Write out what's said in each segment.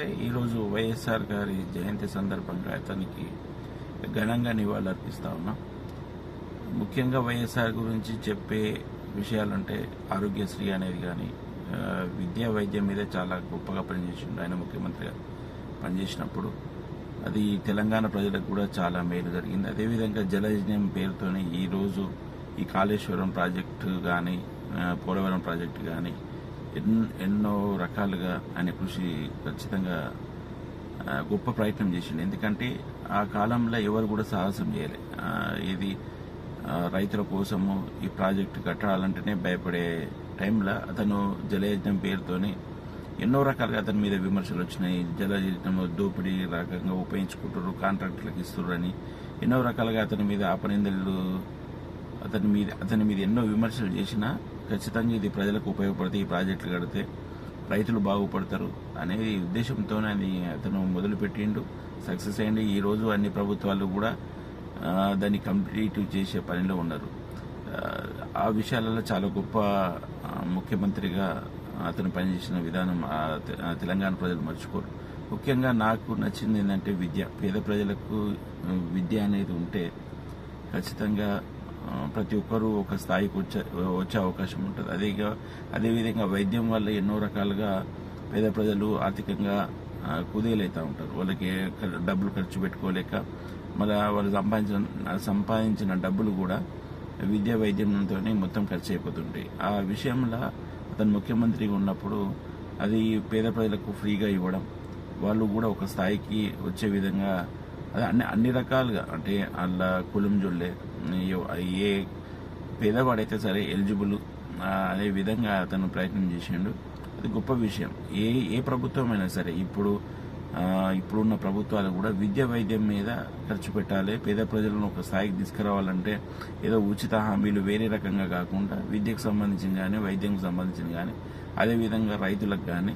ఈరోజు వైఎస్ఆర్ గారి జయంతి సందర్భంగా అతనికి ఘనంగా నివాళులర్పిస్తా ఉన్నాం. ముఖ్యంగా వైఎస్ఆర్ గురించి చెప్పే విషయాలంటే ఆరోగ్యశ్రీ అనేది కానీ విద్యా వైద్యం మీద చాలా గొప్పగా పనిచేసిండు. ఆయన ముఖ్యమంత్రిగా పనిచేసినప్పుడు అది తెలంగాణ ప్రజలకు కూడా చాలా మేలు జరిగింది. అదేవిధంగా జలయజ్ఞం పేరుతోనే ఈరోజు ఈ కాళేశ్వరం ప్రాజెక్టు కానీ పోలవరం ప్రాజెక్టు కానీ ఎన్నో రకాలుగా ఆయన కృషి ఖచ్చితంగా గొప్ప ప్రయత్నం చేసిండు. ఎందుకంటే ఆ కాలంలో ఎవరు కూడా సాహసం చేయలే. ఇది రైతుల కోసము ఈ ప్రాజెక్టు కట్టాలంటేనే భయపడే టైంలో అతను జలయజ్ఞం పేరుతోని ఎన్నో రకాలుగా అతని మీద విమర్శలు వచ్చినాయి. జలయజ్ఞం దోపిడీ రకంగా ఉపయోగించుకుంటారు, కాంట్రాక్టులకు ఇస్తున్నారని ఎన్నో రకాలుగా అతని మీద అపనిందలు అతని మీద ఎన్నో విమర్శలు చేసినా ఖచ్చితంగా ఇది ప్రజలకు ఉపయోగపడితే ఈ ప్రాజెక్టులు కడితే రైతులు బాగుపడతారు అనే ఉద్దేశంతోనే అతను మొదలుపెట్టిండు. సక్సెస్ అయ్యింది. ఈరోజు అన్ని ప్రభుత్వాలు కూడా దాన్ని కంప్లీట్ చేసే పనిలో ఉన్నారు. ఆ విషయాలలో చాలా గొప్ప ముఖ్యమంత్రిగా అతను పనిచేసిన విధానం తెలంగాణ ప్రజలు మర్చిపోరు. ముఖ్యంగా నాకు నచ్చింది ఏంటంటే విద్య. పేద ప్రజలకు విద్య అనేది ఉంటే ఖచ్చితంగా ప్రతి ఒక్కరూ ఒక స్థాయికి వచ్చే అవకాశం ఉంటుంది. అదేవిధంగా వైద్యం వల్ల ఎన్నో రకాలుగా పేద ప్రజలు ఆర్థికంగా కుదేలవుతూ ఉంటారు. వాళ్ళకి డబ్బులు ఖర్చు పెట్టుకోలేక మళ్ళీ వాళ్ళు సంపాదించిన డబ్బులు కూడా విద్యా వైద్యంతోనే మొత్తం ఖర్చు అయిపోతుంటాయి. ఆ విషయంలో అతను ముఖ్యమంత్రిగా ఉన్నప్పుడు అది పేద ప్రజలకు ఫ్రీగా ఇవ్వడం, వాళ్ళు కూడా ఒక స్థాయికి వచ్చే విధంగా అన్ని రకాలుగా అంటే అలా కులం జొల్లే ఏ పేదవాడైతే సరే ఎలిజిబుల్ అనే విధంగా అతను ప్రయత్నం చేసిండు. అది గొప్ప విషయం. ఏ ప్రభుత్వమైనా సరే ఇప్పుడున్న ప్రభుత్వాలు కూడా విద్య వైద్యం మీద ఖర్చు పెట్టాలి. పేద ప్రజలను ఒక స్థాయికి తీసుకురావాలంటే ఏదో ఉచిత హామీలు వేరే రకంగా కాకుండా విద్యకు సంబంధించిన కానీ వైద్యంకు సంబంధించిన కానీ అదేవిధంగా రైతులకు కానీ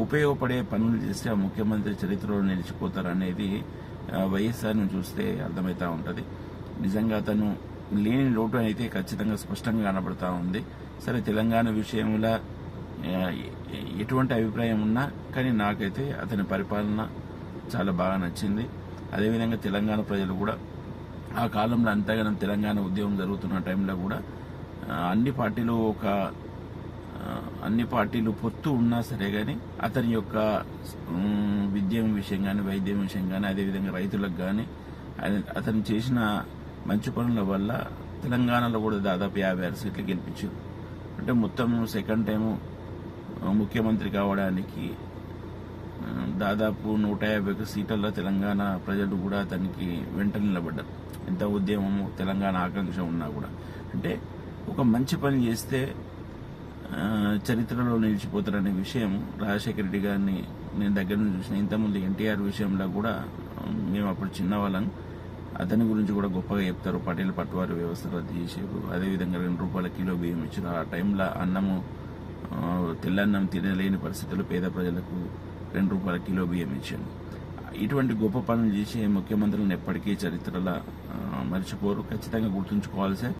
ఉపయోగపడే పనులు చేస్తే ఆ ముఖ్యమంత్రి చరిత్రలో నిలిచిపోతారు అనేది వైఎస్ఆర్ను చూస్తే అర్థమవుతూ ఉంటుంది. నిజంగా అతను లేని లోటు అయితే ఖచ్చితంగా స్పష్టంగా కనబడతా ఉంది. సరే, తెలంగాణ విషయంలో ఎటువంటి అభిప్రాయం ఉన్నా కానీ నాకైతే అతని పరిపాలన చాలా బాగా నచ్చింది. అదేవిధంగా తెలంగాణ ప్రజలు కూడా ఆ కాలంలో అంతగానం తెలంగాణ ఉద్యమం జరుగుతున్న టైంలో కూడా అన్ని పార్టీలు పొత్తు ఉన్నా సరే కానీ అతని యొక్క విద్యం విషయం కానీ వైద్యం విషయం కానీ అదేవిధంగా రైతులకు కానీ అతను చేసిన మంచి పనుల వల్ల తెలంగాణలో కూడా దాదాపు 56 సీట్లు గెలిపించారు. అంటే మొత్తం సెకండ్ టైము ముఖ్యమంత్రి కావడానికి దాదాపు 150 సీట్లలో తెలంగాణ ప్రజలు కూడా అతనికి వెంట నిలబడ్డారు. ఎంత ఉద్యమము తెలంగాణ ఆకాంక్ష ఉన్నా కూడా అంటే ఒక మంచి పని చేస్తే చరిత్రలో నిలిచిపోతారనే విషయం రాజశేఖర రెడ్డి గారిని నేను దగ్గర నుంచి చూసిన. ఇంతకుముందు ఎన్టీఆర్ విషయంలో కూడా మేము అప్పుడు చిన్నవాళ్ళం, అతని గురించి కూడా గొప్పగా చెప్తారు. పటేల్ పట్టువారి వ్యవస్థ రద్దు చేసారు. అదేవిధంగా ₹2 కిలో బియ్యం ఇచ్చారు. ఆ టైంలో తెల్లన్నం తినలేని పరిస్థితుల్లో పేద ప్రజలకు ₹2 కిలో బియ్యం ఇచ్చారు. ఇటువంటి గొప్ప పనులు చేసే ముఖ్యమంత్రులను ఎప్పటికీ చరిత్రలో మర్చిపోరు. ఖచ్చితంగా గుర్తుంచుకోవాల్సే.